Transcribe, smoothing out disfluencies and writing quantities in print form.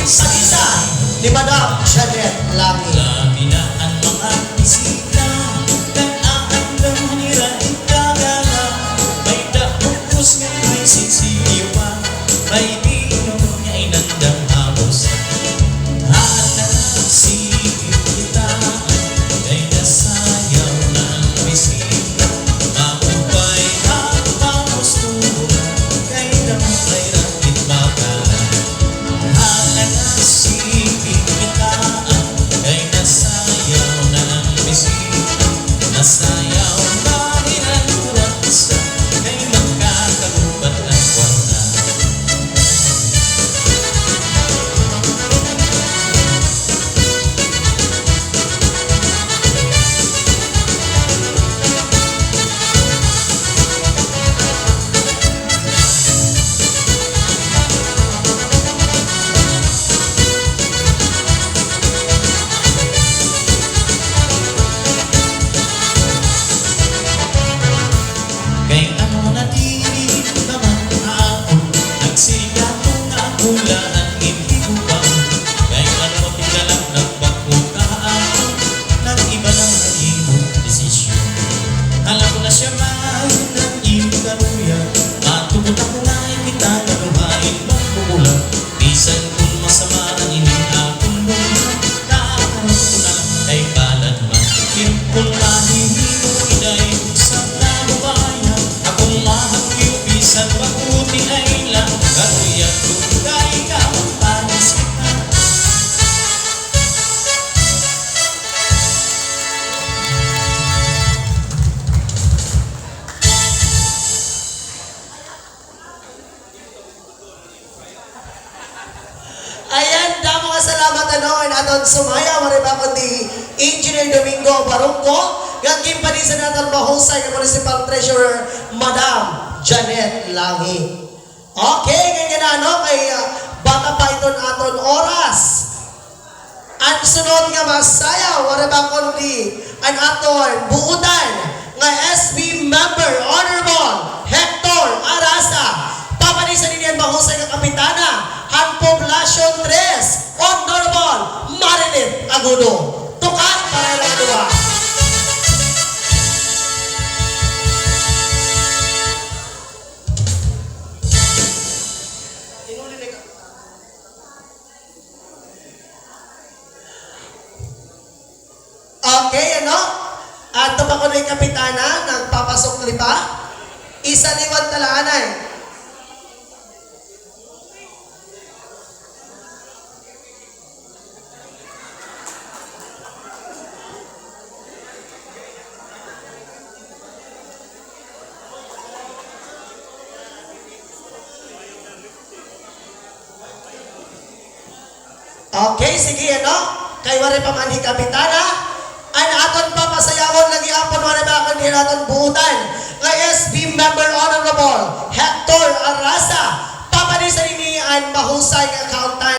Isa-isa ni Madam Janet Langi. Labi na ang mga bisita, nag-aandang hanirain kagala. May daupos nga may sinsiyo pa, may inom niya inandang hapos. Hanasipin kita, kay nasayaw na ang bisita. Maupay ang pamustura, kay damay rakit bakala. Hanasipin kita, kay nasayaw na ang bisita. Nasayaw na hinangurat isa, kay magkakagubat ng kwarta. Kay ano na di naman ako, nagsigato nga hulaan hindi ko pa. Kay ano mapigala nagbakbuka ako, nag-iba lang ang iyong desisyon. Alam ko na siya man ng iyong karuya, matubot ako na kita na luhain magpumula. Bisan kung masama ang inyong akong muna, nakakaroon ko na kay palad man. Kimpul mahihimo iday sa nababayan, akong mahangyo bisan mabuti ay lang. Karuya kung kay kapanis kita. Ayan, damo nga salamat ano, aton sumaya, mariba ko di Engineer Domingo Barungco, gaging pa din sa natin mahusay ng Municipal Treasurer, Madam Janet Langi. Okay, ganyan ano, kay bata pa iton aton oras. Ang sunod nga masaya, mariba ko di ang aton buutan, nga SB Member Honorable Hector Arasa, papanisan ninyo ang mahusay ng kapitana, ang Poblacion 3, Honorable Marilyn Agudo. Tukan para lang dua. Okay, ano? At ito pa ko na yung kapitana, nagpapasok lipa. Isa liwan talanay. Okay, sige, ano? Kay wari pa man kapitana, ang aton papasayawon lagi apon wari ba akong aton buutan, nga SB Member Honorable Hector Arasa, papanisan ini ang mahusay nga accountant.